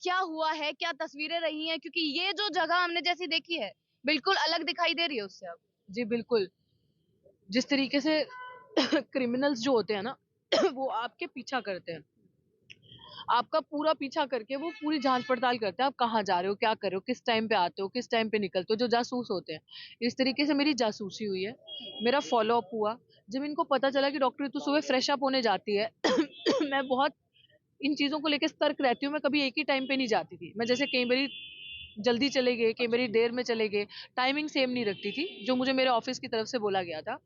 क्या हुआ है, क्या तस्वीरें रही हैं, क्योंकि ये जो जगह हमने जैसी देखी है बिल्कुल अलग दिखाई दे रही है उससे अब। जी बिल्कुल। जिस तरीके से क्रिमिनल्स जो होते हैं ना वो आपके पीछा करते हैं, आपका पूरा पीछा करके वो पूरी जांच पड़ताल करते हैं, आप कहाँ जा रहे हो, क्या कर रहे हो, किस टाइम पे आते हो, किस टाइम पे निकलते हो, जो जासूस होते हैं। इस तरीके से मेरी जासूसी हुई है, मेरा फॉलो अप हुआ। जब इनको पता चला कि डॉक्टर तू सुबह फ्रेश अप होने जाती है मैं बहुत इन चीजों को लेकर सतर्क रहती हूँ, मैं कभी एक ही टाइम पे नहीं जाती थी। मैं जैसे कई बारी जल्दी चले गए, कई बारी देर में चले गए, टाइमिंग सेम नहीं रखती थी, जो मुझे मेरे ऑफिस की तरफ से बोला गया था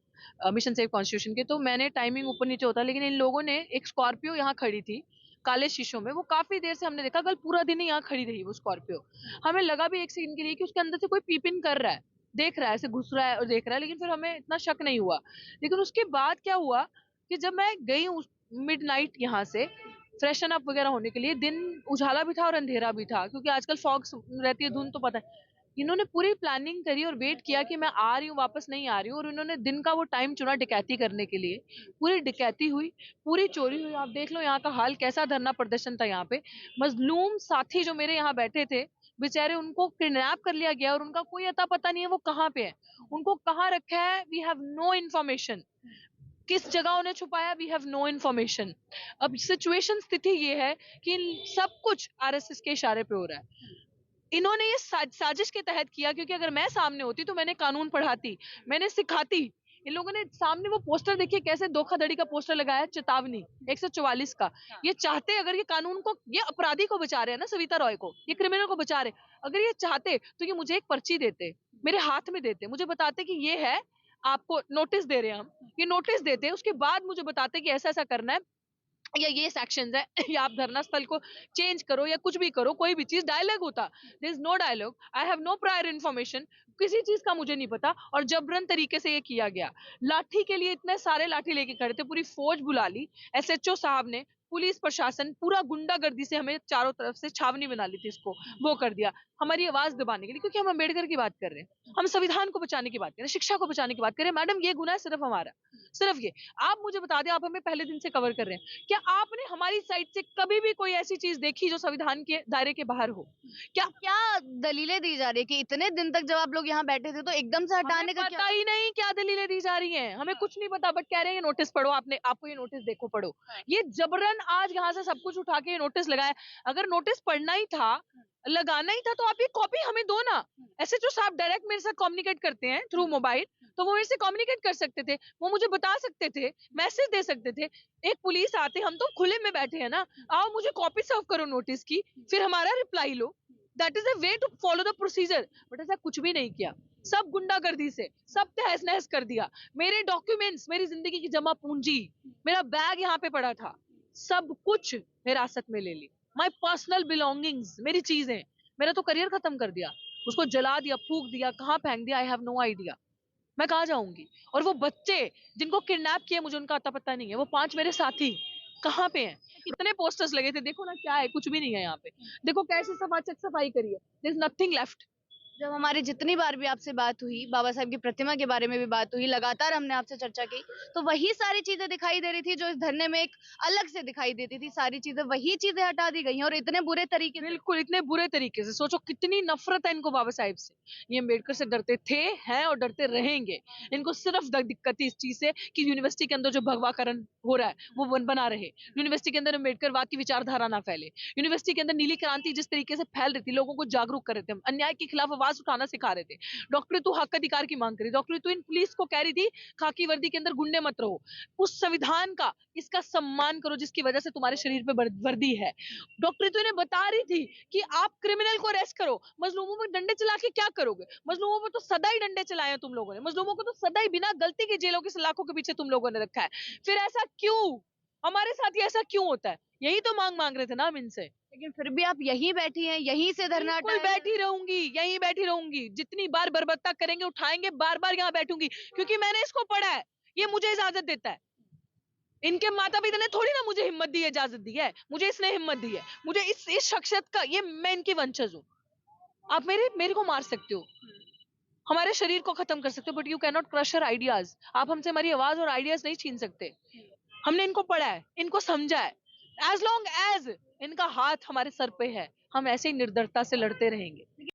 मिशन सेफ कॉन्स्टिट्यूशन के। तो मैंने टाइमिंग ऊपर नीचे होता, लेकिन इन लोगों ने एक स्कॉर्पियो यहाँ खड़ी थी काले शीशों में, वो काफी देर से हमने देखा, कल पूरा दिन ही यहाँ खड़ी रही वो स्कॉर्पियो। हमें लगा भी एक सेकंड के लिए कि उसके अंदर से कोई पीप इन कर रहा है, देख रहा है, ऐसे घुस रहा है और देख रहा है, लेकिन फिर हमें इतना शक नहीं हुआ। लेकिन उसके बाद क्या हुआ कि जब मैं गई मिड नाइट यहाँ से फ्रेशन अप वगैरह होने के लिए, दिन उजाला भी था और अंधेरा भी था, क्योंकि आजकल फॉग रहती है, धुंध तो पता है। इन्होंने पूरी प्लानिंग करी और वेट किया कि मैं आ रही हूँ, वापस नहीं आ रही हूँ, और इन्होंने दिन का वो टाइम चुना डकैती करने के लिए। पूरी डकैती हुई, पूरी चोरी हुई। आप देख लो यहाँ का हाल कैसा, धरना प्रदर्शन था यहाँ पे। मजलूम साथी जो मेरे यहाँ बैठे थे बेचारे, उनको किडनैप कर लिया गया और उनका कोई अता पता नहीं है वो कहाँ पे है, उनको कहाँ रखा है, वी हैव नो इन्फॉर्मेशन। किस जगह उन्हें छुपाया, वी हैव नो इन्फॉर्मेशन। अब सिचुएशन, स्थिति ये है कि सब कुछ आरएसएस के इशारे पे हो रहा है। इन्होंने ये साजिश के तहत किया, क्योंकि अगर मैं सामने होती तो मैंने कानून पढ़ाती, मैंने सिखाती। इन लोगों ने सामने वो पोस्टर देखिए कैसे धोखाधड़ी का पोस्टर लगाया, चेतावनी 144 का। ये चाहते, अगर ये कानून को, ये अपराधी को बचा रहे हैं ना, सविता रॉय को, ये क्रिमिनल को बचा रहे, अगर ये चाहते तो ये मुझे एक पर्ची देते, मेरे हाथ में देते, मुझे बताते कि ये है, आपको नोटिस दे रहे हैं हम, ये नोटिस देते, उसके बाद मुझे बताते कि ऐसा ऐसा करना है या ये सेक्शंस है या आप धरना स्थल को चेंज करो या कुछ भी करो, कोई भी चीज। डायलॉग होता, there is no dialogue, I have no prior information, किसी चीज का मुझे नहीं पता, और जबरन तरीके से ये किया गया। लाठी के लिए इतने सारे लाठी लेके खड़े थे, पूरी फौज बुला ली, एसएचओ साहब ने, पुलिस प्रशासन पूरा गुंडागर्दी से हमें चारों तरफ से छावनी बना ली थी, इसको वो कर दिया हमारी आवाज दबाने के लिए, क्योंकि हम अम्बेडकर की बात कर रहे हैं, हम संविधान को बचाने की बात कर रहे हैं, शिक्षा को बचाने की बात कर रहे हैं। मैडम ये गुना है सिर्फ हमारा, सिर्फ ये। आप मुझे बता दें, आप हमें पहले दिन से कवर कर रहे हैं, क्या आपने हमारी साइड से कभी भी कोई ऐसी चीज देखी जो संविधान के दायरे के बाहर हो? क्या क्या दलीलें दी जा रही है कि इतने दिन तक जब आप लोग यहाँ बैठे थे तो एकदम से हटाने का क्या? पता ही नहीं क्या दलीलें दी जा रही हैं, हमें कुछ नहीं पता, बट कह रहे हैं ये नोटिस पढ़ो, आपने, आपको ये नोटिस देखो, पढ़ो। ये जबरन आज यहाँ से सब कुछ उठा के ये नोटिस लगाया। अगर नोटिस पढ़ना ही था, लगाना ही था, तो आप ये कॉपी हमें दो ना। ऐसे जो साहब डायरेक्ट मेरे साथ कम्युनिकेट करते हैं थ्रू मोबाइल, तो वो मेरे से कम्युनिकेट कर सकते थे, वो मुझे बता सकते थे, मैसेज दे सकते थे। एक पुलिस आते, हम तो खुले में बैठे हैं ना, आओ मुझे कॉपी सर्व करो नोटिस की, फिर हमारा रिप्लाई लो, that is a way to follow the procedure. But ऐसा कुछ भी नहीं किया, सब गुंडागर्दी से सब तहस नहस कर दिया। मेरे डॉक्यूमेंट्स, मेरी जिंदगी की जमा पूंजी, मेरा बैग यहाँ पे पड़ा था, सब कुछ हिरासत में ले ली। माई पर्सनल बिलोंगिंग्स, मेरी चीजें, मेरा तो करियर खत्म कर दिया, उसको जला दिया, फूक दिया, कहाँ फेंक दिया, आई हैव नो आइडिया, मैं कहाँ जाऊंगी। और वो बच्चे जिनको किडनैप किया, मुझे उनका अता पता नहीं है, वो 5 मेरे साथी कहाँ पे हैं? इतने पोस्टर्स लगे थे, देखो ना क्या है, कुछ भी नहीं है यहाँ पे, देखो कैसे सफाई करी है, देयर इज नथिंग लेफ्ट। जब हमारी जितनी बार भी आपसे बात हुई, बाबा साहब की प्रतिमा के बारे में भी बात हुई, लगातार हमने आपसे चर्चा की, तो वही सारी चीजें दिखाई दे रही थी जो इस धरने में एक अलग से दिखाई देती थी, सारी चीजें, वही चीजें हटा दी गई हैं और इतने बुरे तरीके से। बिल्कुल, इतने बुरे तरीके से, सोचो कितनी नफरत है इनको बाबा साहेब से। ये अम्बेडकर से डरते थे, हैं और डरते रहेंगे। इनको सिर्फ दिक्कत इस चीज से कि यूनिवर्सिटी के अंदर जो भगवाकरण हो रहा है वो बना रहे, यूनिवर्सिटी के अंदर अम्बेडकरवाद की विचारधारा ना फैले, यूनिवर्सिटी के अंदर नीली क्रांति जिस तरीके से फैल रही थी, लोगों को जागरूक कर रहे थे, अन्याय के खिलाफ आवाज उठाना सिखा रहे थे। डॉक्टर तू हक अधिकार की मांग करी, डॉक्टर तू इन पुलिस को कह रही थी खाकी वर्दी के अंदर गुंडे मत रहो, उस संविधान का, इसका सम्मान करो जिसकी वजह से तुम्हारे शरीर पे वर्दी है। डॉक्टर तो इन्हें बता रही थी कि आप क्रिमिनल को अरेस्ट करो, मजलूमों पर डंडे चला के क्या करोगे? मजलूमों पर तो सदा ही डंडे चलाए हैं तुम लोगों ने, मजलूमों को तो सदा ही बिना गलती के जेलों की सलाखों के पीछे तुम लोगों ने रखा है। फिर ऐसा क्यों, हमारे साथ ये ऐसा क्यों होता है? यही तो मांग रहे थे ना हम इनसे। लेकिन फिर भी आप यहीं बैठी हैं, यहीं से धरना बिल्कुल हटाया। बैठी रहूंगी, यहीं बैठी रहूंगी, जितनी बार बर्बत्ता करेंगे उठाएंगे, बार बार यहाँ बैठूंगी, क्योंकि मैंने इसको पढ़ा है, ये मुझे इजाजत देता है। इनके माता पिता ने थोड़ी ना मुझे हिम्मत दी है, इजाजत दी है, मुझे इसने हिम्मत दी है, मुझे इस शख्सियत का, ये मैं इनकी वंशज हूँ। आप मेरे को मार सकते हो, हमारे शरीर को खत्म कर सकते हो, but you can not crush our ideas. आप हमसे हमारी आवाज और आइडियाज नहीं छीन सकते। हमने इनको पढ़ा है, इनको समझा है। एज लॉन्ग एज इनका हाथ हमारे सर पे है, हम ऐसे ही निर्दयता से लड़ते रहेंगे।